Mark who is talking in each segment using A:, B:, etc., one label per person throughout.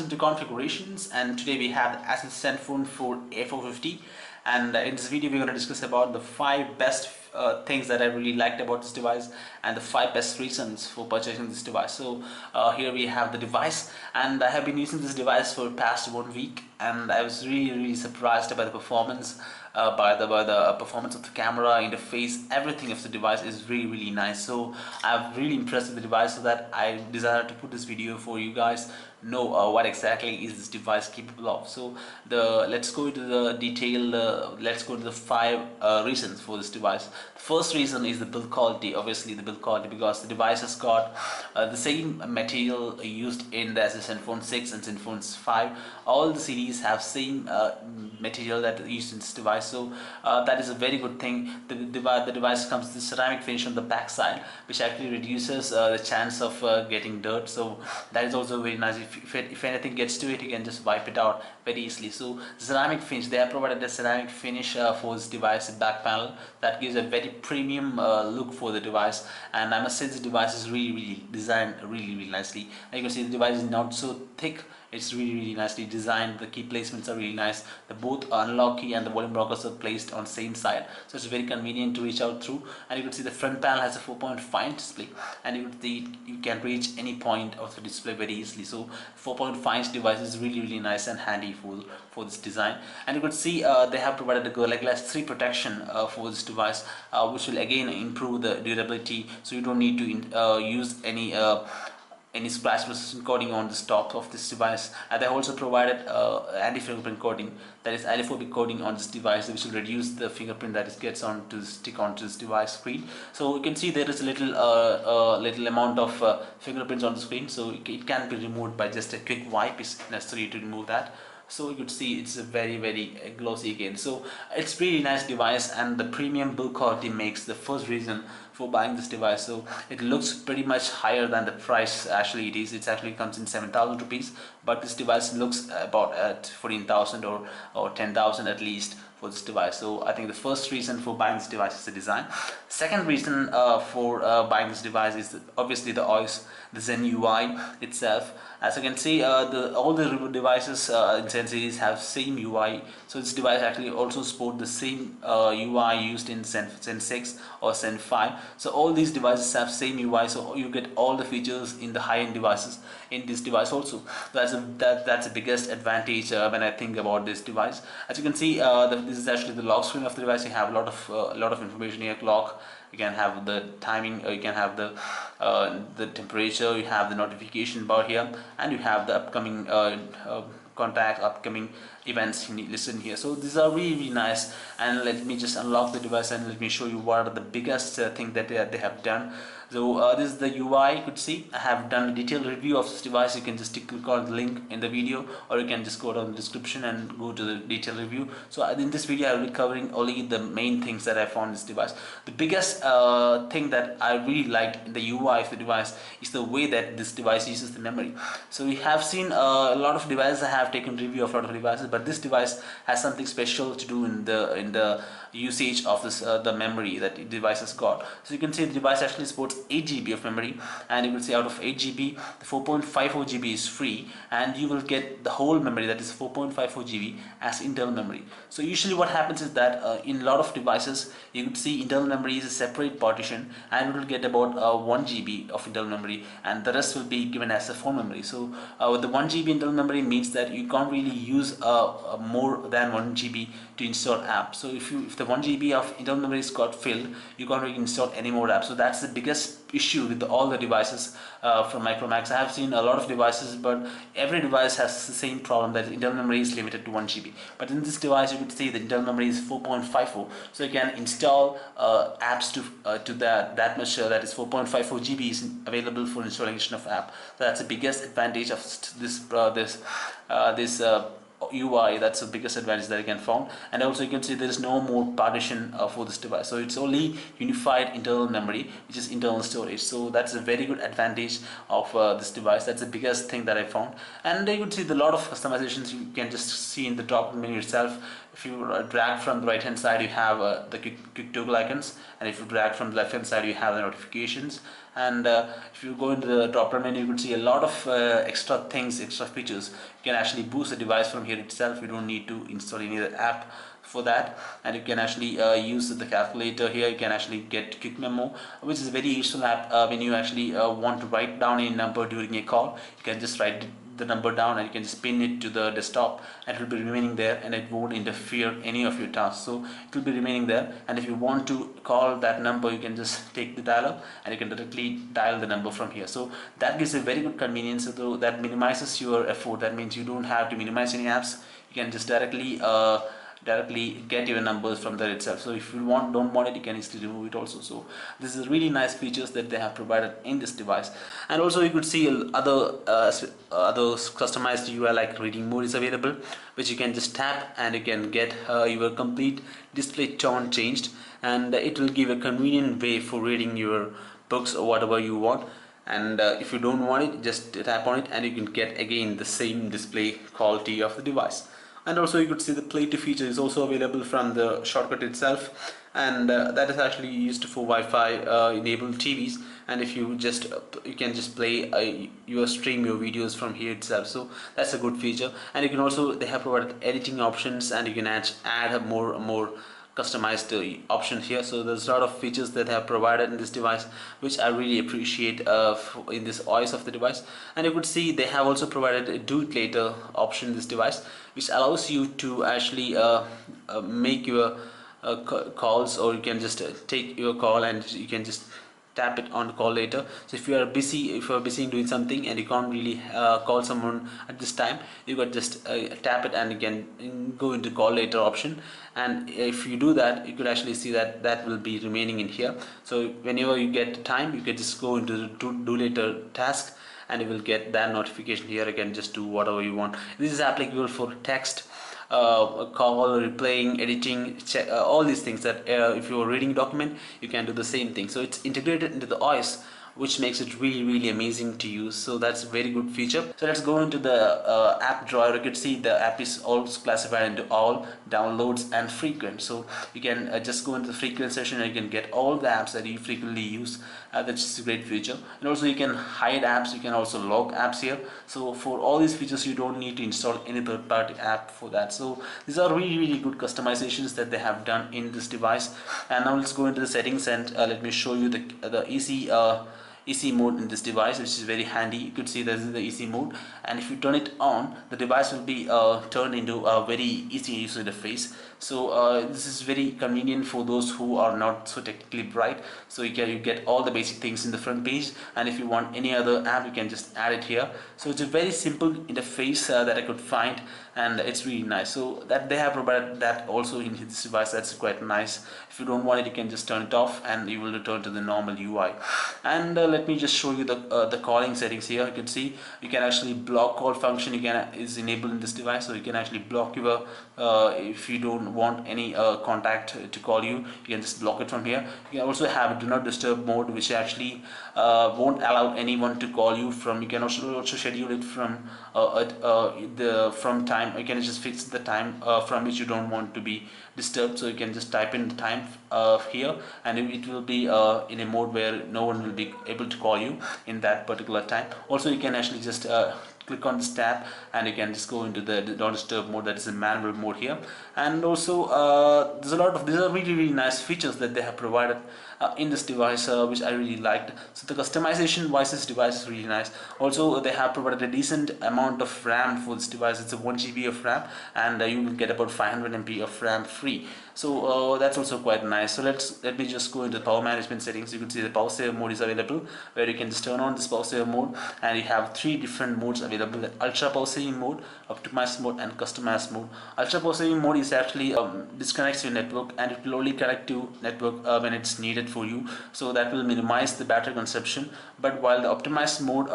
A: welcome to configurations, and today we have the Asus Zenfone for A450, and in this video we're going to discuss about the 5 best things that I really liked about this device and the 5 best reasons for purchasing this device. So here we have the device, and I have been using this device for past 1 week, and I was really surprised by the performance, by the performance of the camera, interface, everything of the device is really nice. So I'm really impressed with the device, so that I decided to put this video for you guys know what exactly is this device capable of. So let's go into the detail. Let's go to the 5 reasons for this device. The first reason is the build quality. Obviously the build quality, because the device has got the same material used in the Asus Zenfone 6 and Zenfone 5. All the series have same material that is used in this device, so that is a very good thing. The device comes with ceramic finish on the back side, which actually reduces the chance of getting dirt, so that is also very nice. If anything gets to it, you can just wipe it out very easily. So ceramic finish, they have provided a ceramic finish for this device back panel that gives a very premium look for the device, and I must say this device is really designed really nicely. And you can see the device is not so thick. It's really nicely designed. The key placements are really nice. The both unlock key and the volume rockers are placed on same side, so it's very convenient to reach out through. And you can see the front panel has a 4.5 display, and you can reach any point of the display very easily. So 4.5 device is really nice and handy for this design. And you could see they have provided a Gorilla Glass 3 protection for this device, which will again improve the durability. So you don't need to use any splash resistant coating on the top of this device. And they also provided anti-fingerprint coating, that is aliphobic coating on this device, which will reduce the fingerprint that it gets stick onto this device screen. So you can see there is a little amount of fingerprints on the screen, so it can be removed by just a quick wipe is necessary to remove that. So you could see it's a very glossy again. So it's really nice device, and the premium build quality makes the first reason for buying this device. So it looks pretty much higher than the price actually it is. It actually comes in 7,000 rupees, but this device looks about at 14,000 or 10,000 at least for this device. So I think the first reason for buying this device is the design. Second reason for buying this device is obviously the Zen UI itself. As you can see, all the devices in Zen series have same UI. So this device actually also supports the same UI used in Zen 6 or Zen 5. So all these devices have same UI, so you get all the features in the high-end devices in this device also. That's the biggest advantage when I think about this device. As you can see, this is actually the lock screen of the device. You have a lot of information here. Clock, you can have the timing, you can have the temperature, you have the notification bar here, and you have the upcoming contact, upcoming events listed here. So these are really nice. And let me just unlock the device and let me show you what are the biggest thing that they have done. So this is the UI. You could see I have done a detailed review of this device. You can just click on the link in the video, or you can just go down the description and go to the detailed review. So in this video I will be covering only the main things that I found in this device. The biggest thing that I really liked in the UI of the device is the way that this device uses the memory. So we have seen a lot of devices. I have taken review of a lot of devices, but this device has something special to do in the usage of this the memory that the device has got. So you can see the device actually supports 8 GB of memory, and you will see out of 8 GB, the 4.54 GB is free, and you will get the whole memory, that is 4.54 GB, as internal memory. So usually what happens is that in a lot of devices you could see internal memory is a separate partition, and it will get about 1 GB of internal memory, and the rest will be given as a phone memory. So with the 1 GB internal memory means that you can't really use more than 1 GB to install apps. So if the 1 GB of internal memory is got filled, you can't really install any more apps. So that's the biggest issue with all the devices from Micromax. I have seen a lot of devices, but every device has the same problem, that internal memory is limited to 1 GB. But in this device you could see the internal memory is 4.54, so you can install apps to that much, that is 4.54 GB is available for installation of app. So that's the biggest advantage of this UI. That's the biggest advantage that I can found. And also you can see there is no more partition for this device, so it's only unified internal memory, which is internal storage. So that's a very good advantage of this device. That's the biggest thing that I found. And you can see the lot of customizations you can just see in the drop menu itself. If you drag from the right hand side, you have the quick toggle icons, and if you drag from the left hand side, you have the notifications, And if you go into the drop down menu, you could see a lot of extra things, extra features. You can actually boost the device from here itself. You don't need to install any other app for that. And you can actually use the calculator here. You can actually get quick memo, which is a very useful app when you actually want to write down a number during a call. You can just write the number down and you can just pin it to the desktop, and it will be remaining there, and it won't interfere any of your tasks. So it will be remaining there, and if you want to call that number, you can just take the dialer and you can directly dial the number from here. So that gives a very good convenience, though that minimizes your effort. That means you don't have to minimize any apps. You can just directly get your numbers from there itself. So if you don't want it, you can easily remove it also. So this is really nice features that they have provided in this device. And also you could see other customized UI like reading mode is available, which you can just tap and you can get your complete display tone changed, and it will give a convenient way for reading your books or whatever you want. And if you don't want it, just tap on it and you can get again the same display quality of the device. And also you could see the play to feature is also available from the shortcut itself, and that is actually used for Wi-Fi enabled TVs. And if you can just play your stream your videos from here itself. So that's a good feature. And you can also, they have provided editing options, and you can add more customized options here. So there's a lot of features that they have provided in this device, which I really appreciate in this OS of the device. And you could see they have also provided a do it later option in this device, which allows you to actually make your calls, or you can just take your call and you can just tap it on call later. So if you are busy in doing something and you can't really call someone at this time, you can just tap it and you can go into call later option. And if you do that, you could actually see that will be remaining in here. So whenever you get time, you can just go into the do later task, and you will get that notification here. You can just do whatever you want. This is applicable for text, call, replaying, editing, all these things that if you're reading a document, you can do the same thing. So it's integrated into the OS, which makes it really amazing to use. So that's a very good feature. So let's go into the app drawer. You can see the app is also classified into all, downloads, and frequent. So you can just go into the frequent section and you can get all the apps that you frequently use. That's just a great feature. And also you can hide apps, you can also log apps here. So for all these features, you don't need to install any third-party app for that. So these are really good customizations that they have done in this device. And now let's go into the settings, and let me show you the EC mode in this device, which is very handy. You could see this is the EC mode, and if you turn it on, the device will be turned into a very easy user interface. So this is very convenient for those who are not so technically bright. So you get all the basic things in the front page, and if you want any other app, you can just add it here. So it's a very simple interface that I could find, and it's really nice. So that they have provided that also in this device. That's quite nice. If you don't want it, you can just turn it off and you will return to the normal UI. And let me just show you the calling settings here. You can see you can actually block call function is enabled in this device. So you can actually block your if you don't want any contact to call you, you can just block it from here. You can also have do not disturb mode, which actually won't allow anyone to call you from. You can also schedule it from time. You can just fix the time from which you don't want to be disturbed. So you can just type in the time here, and it will be in a mode where no one will be able to call you in that particular time. Also you can actually just click on this tab and you can just go into the don't disturb mode, that is a manual mode here. And also these are really nice features that they have provided in this device, which I really liked. So the customization wise, this device is really nice. Also they have provided a decent amount of RAM for this device. It's a 1 GB of RAM, and you will get about 500 MB of RAM free. So that's also quite nice. So let me just go into the power management settings. You can see the power saver mode is available, where you can just turn on this power saver mode, and you have 3 different modes available: the ultra power saving mode, optimized mode, and customized mode. Ultra power saving mode is actually disconnects your network, and it will only connect to network when it's needed for you. So that will minimize the battery consumption. But while the optimized mode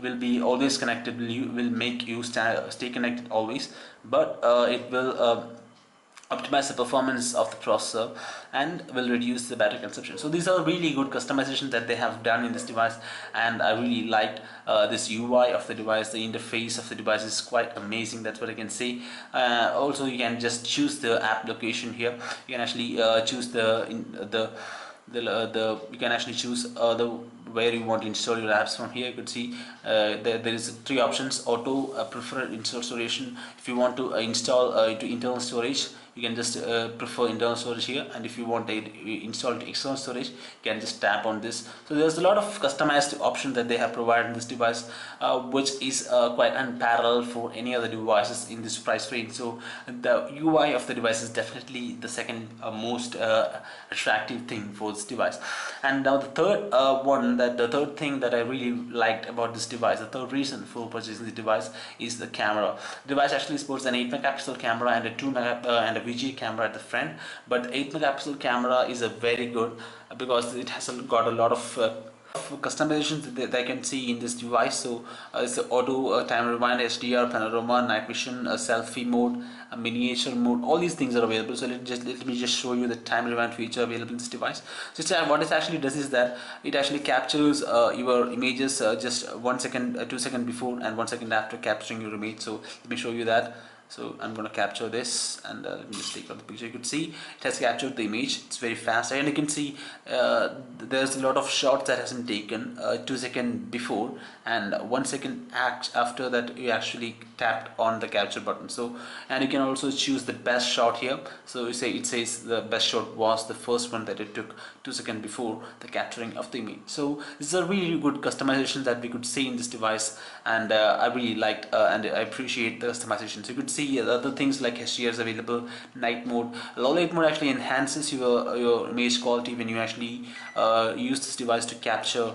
A: will be always connected, will make you stay connected always, but it will optimize the performance of the processor and will reduce the battery consumption. So these are really good customizations that they have done in this device, and I really liked this UI of the device. The interface of the device is quite amazing, that's what I can say. Also you can just choose the app location here. You can actually choose you can actually choose where you want to install your apps from. Here you could see there is three options: auto, preferred install storage. If you want to install into internal storage, you can just prefer internal storage here, and if you want to install to external storage, you can just tap on this. So there's a lot of customized options that they have provided in this device, which is quite unparalleled for any other devices in this price range. So the UI of the device is definitely the second most attractive thing for this device. And now the third thing that I really liked about this device, the third reason for purchasing the device, is the camera. The device actually sports an 8 megapixel camera and a VGA camera at the front, but 8 megapixel camera is a very good because it has got a lot of customizations that I can see in this device. So it's the auto time rewind, HDR, panorama, night vision, selfie mode, miniature mode. All these things are available. So let me just show you the time rewind feature available in this device. So what it actually does is that it actually captures your images just 1 second, 2 seconds before and 1 second after capturing your image. So let me show you that. So I'm going to capture this, and let me just take out the picture. You could see it has captured the image. It's very fast, and you can see there's a lot of shots that has been taken 2 seconds before and 1 second after that you actually tapped on the capture button. So, and you can also choose the best shot here. So it says the best shot was the first one that it took 2 seconds before the capturing of the image. So this is a really good customization that we could see in this device, and I really liked and I appreciate the customization. So you could see other things like HDR is available, night mode. Low light mode actually enhances your image quality when you actually use this device to capture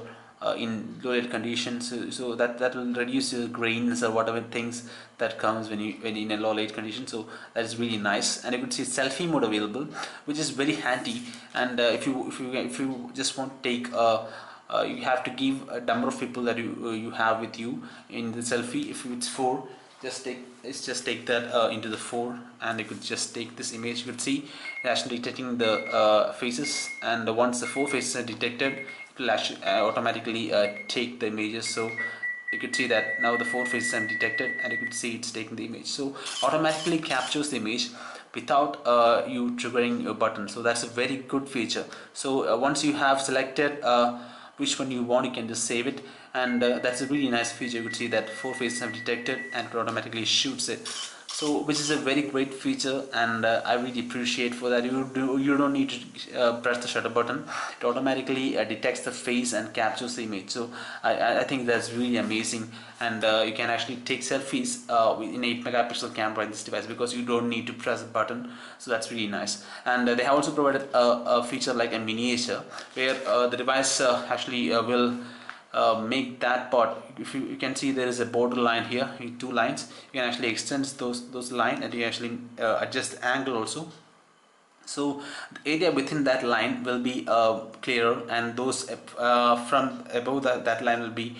A: in low light conditions. So that will reduce your grains or whatever things that comes when in a low light condition. So that is really nice. And you could see selfie mode available, which is very handy. And if you just want to take you have to give a number of people that you have with you in the selfie. If it's 4, just take that into the 4, and you could just take this image. You could see it actually detecting the faces, and once the 4 faces are detected, it will actually automatically take the images. So you could see that now the 4 faces are detected, and you could see it's taking the image. So automatically captures the image without you triggering your button. So that's a very good feature. So once you have selected which one you want, you can just save it, and that's a really nice feature. You could see that 4 faces have detected and it automatically shoots it. So which is a very great feature, and I really appreciate for that. You don't need to press the shutter button. It automatically detects the face and captures the image. So I think that's really amazing, and you can actually take selfies in 8 megapixel camera in this device because you don't need to press a button. So that's really nice. And they have also provided a feature like a miniature, where the device actually will make that part. If you can see there is a border line here, 2 lines. You can actually extend those lines, and you actually adjust the angle also. So the area within that line will be clearer, and those from above that line will be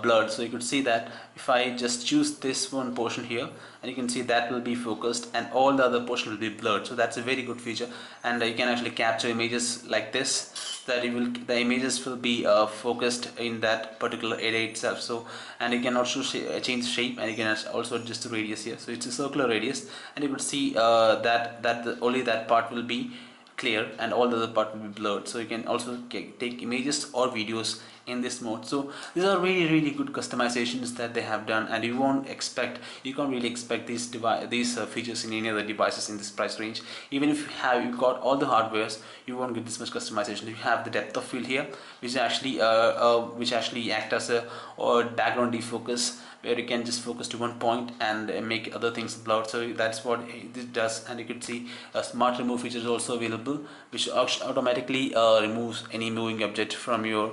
A: blurred. So you could see that if I just choose this one portion here, and you can see that will be focused and all the other portion will be blurred. So that's a very good feature, and you can actually capture images like this, that the images will be focused in that particular area itself. So, and you can also change shape, and you can also adjust the radius here. So it's a circular radius, and you could see that only that part will be clear and all the other part will be blurred. So you can also take images or videos in this mode. So these are really good customizations that they have done, and you can't really expect these features in any other devices in this price range. Even if you got all the hardwares, you won't get this much customization. You have the depth of field here, which actually act as a background defocus, where you can just focus to one point and make other things blurred. So that's what it does. And you could see a smart remove feature is also available, which automatically removes any moving object from your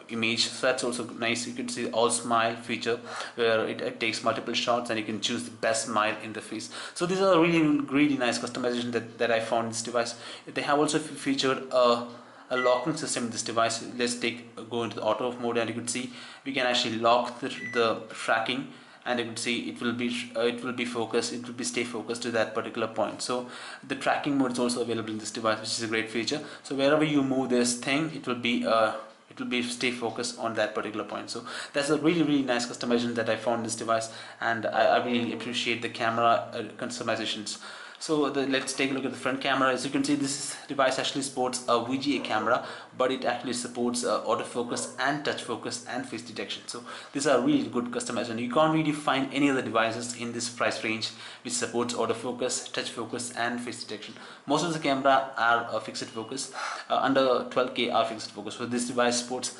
A: image. So that's also nice. You can see all smile feature, where it takes multiple shots and you can choose the best smile in the face. So these are really nice customization that I found in this device. They have also featured a locking system in this device. Let's go into the auto mode, and you could see we can actually lock the tracking, and you could see it will be focused, it will be stay focused to that particular point. So the tracking mode is also available in this device, which is a great feature. So wherever you move this thing, it will be stay focused on that particular point. So that's a really nice customization that I found in this device, and I really appreciate the camera customizations. So let's take a look at the front camera. As you can see, this device actually sports a VGA camera, but it actually supports autofocus and touch focus and face detection. So these are really good customization. You can't really find any other devices in this price range which supports autofocus, touch focus and face detection. Most of the camera are fixed focus, under 12K are fixed focus. So this device supports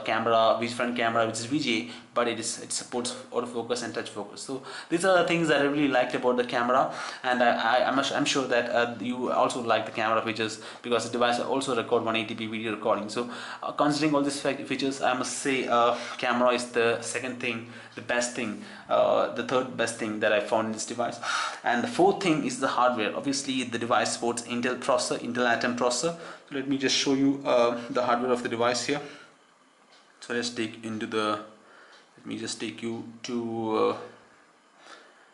A: camera, front camera, which is VGA, but it supports autofocus and touch focus. So these are the things that I really liked about the camera, and I'm sure that you also like the camera features, because the device also record 180p video recording. So considering all these features, I must say camera is the second thing, the best thing, the third best thing that I found in this device. And the fourth thing is the hardware. Obviously the device supports Intel processor, Intel Atom processor. So let me just show you the hardware of the device here. So let's take into the, let me just take you to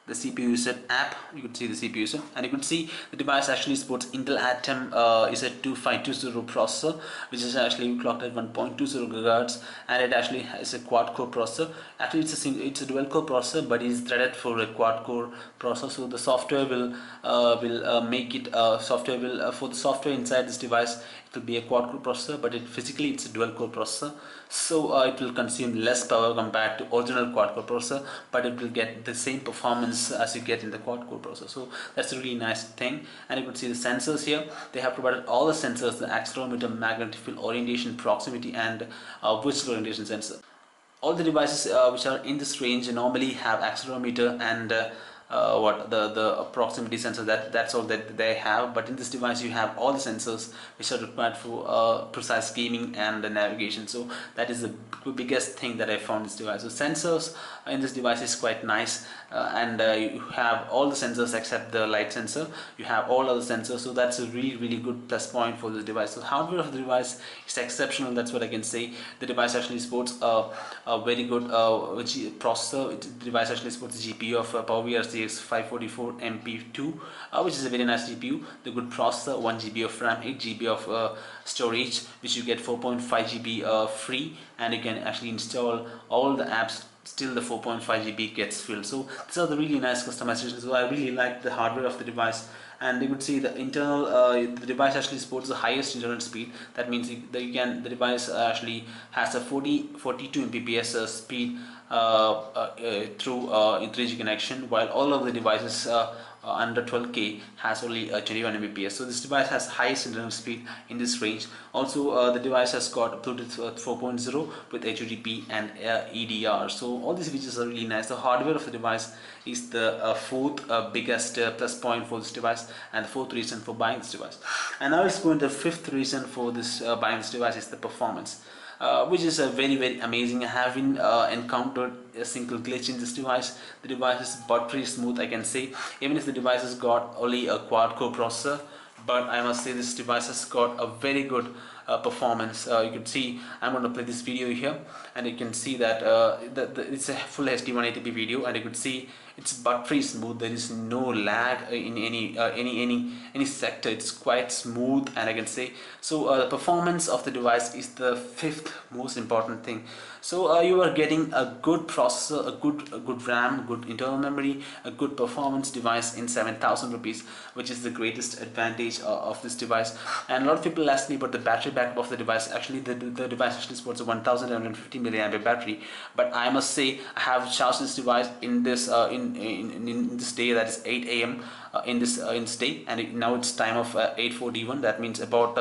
A: the CPU set app. You could see the CPU set, and you could see the device actually supports Intel Atom is a 2520 processor, which is actually clocked at 1.20 GHz, and it actually has a quad core processor. Actually it's a dual core processor, but it is threaded for a quad core processor. So the software will make it for the software inside this device, it will be a quad core processor, but physically it's a dual core processor. So it will consume less power compared to original quad core processor, but it will get the same performance as you get in the quad core processor. So that's a really nice thing. And you could see the sensors here. They have provided all the sensors: the accelerometer, magnetic field, orientation, proximity, and virtual orientation sensor. All the devices which are in this range normally have accelerometer and the proximity sensor. That's all that they have, but in this device you have all the sensors which are required for precise gaming and navigation. So that is the biggest thing that I found in this device. So sensors in this device is quite nice, and you have all the sensors except the light sensor. You have all other sensors, so that's a really good plus point for this device. So hardware of the device is exceptional, that's what I can say. The device actually supports a very good processor. The device actually supports the GPU of PowerVR RTX 544 MP2, which is a very nice GPU. The good processor, 1 GB of RAM, 8 GB of storage, which you get 4.5 GB free, and you can actually install all the apps. Still the 4.5 GB gets filled. So these are the really nice customizations. So I really like the hardware of the device. And you could see the internal, the device actually supports the highest internet speed. That means the device actually has a 42 Mbps speed through 3G connection, while all of the devices under 12K has only 21 Mbps. So this device has highest internet speed in this range. Also the device has got Bluetooth 4.0 with HTTP and EDR. So all these features are really nice. The hardware of the device is the fourth biggest plus point for this device, and the fourth reason for buying this device. And now let's go into the fifth reason for this buying this device is the performance. Which is very amazing. I haven't encountered a single glitch in this device. The device is buttery smooth, I can say, even if the device has got only a quad core processor. But I must say this device has got a very good performance. You can see I'm going to play this video here, and you can see that it's a full HD 180p video, and you could see it's buttery smooth. There is no lag in any sector. It's quite smooth, and I can say so. The performance of the device is the fifth most important thing. So you are getting a good processor, a good RAM, good internal memory, a good performance device in 7,000 rupees, which is the greatest advantage of this device. And a lot of people ask me about the battery backup of the device. Actually, the device actually supports a 1,150 milliampere battery, but I must say I have charged this device in this in this day, that is 8 AM in this day, and now it's time of 8:41. That means about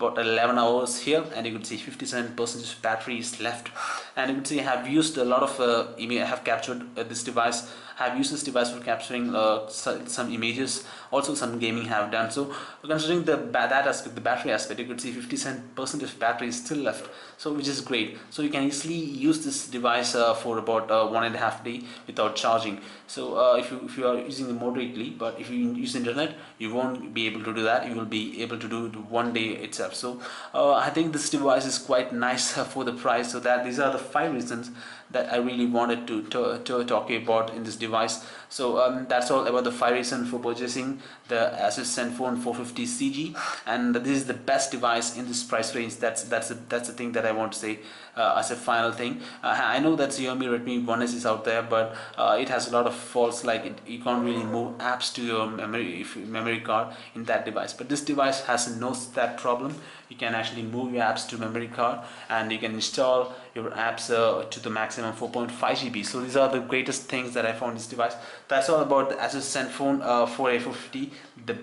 A: 11 hours here, and you can see 57% battery is left. And you can see I have used a lot of I have captured this device. I have used this device for capturing some images, also some gaming have done. So considering that aspect, the battery aspect, you could see 57% of battery is still left, so which is great. So you can easily use this device for about 1.5 days without charging. So if you are using it moderately, but if you use internet, you won't be able to do that. You will be able to do it 1 day itself. So I think this device is quite nice for the price. So these are the 5 reasons that I really wanted to talk about in this device. So that's all about the 5 reasons for purchasing the Asus Zenfone 450CG, and this is the best device in this price range. That's the thing that I want to say as a final thing. I know that Xiaomi Redmi 1S is out there, but it has a lot of faults, like you can't really move apps to your memory card in that device. But this device has no that problem. You can actually move your apps to memory card, and you can install your apps to the maximum 4.5 GB. So these are the greatest things that I found in this device. That's all about the Asus Zenfone 4A450, the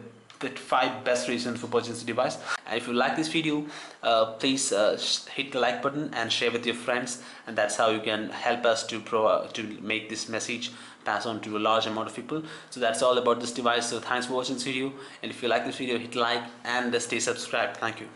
A: 5 best reasons for purchasing the device. And if you like this video, please hit the like button and share with your friends, and that's how you can help us to make this message pass on to a large amount of people. So that's all about this device. So thanks for watching this video, and if you like this video, hit like and stay subscribed. Thank you.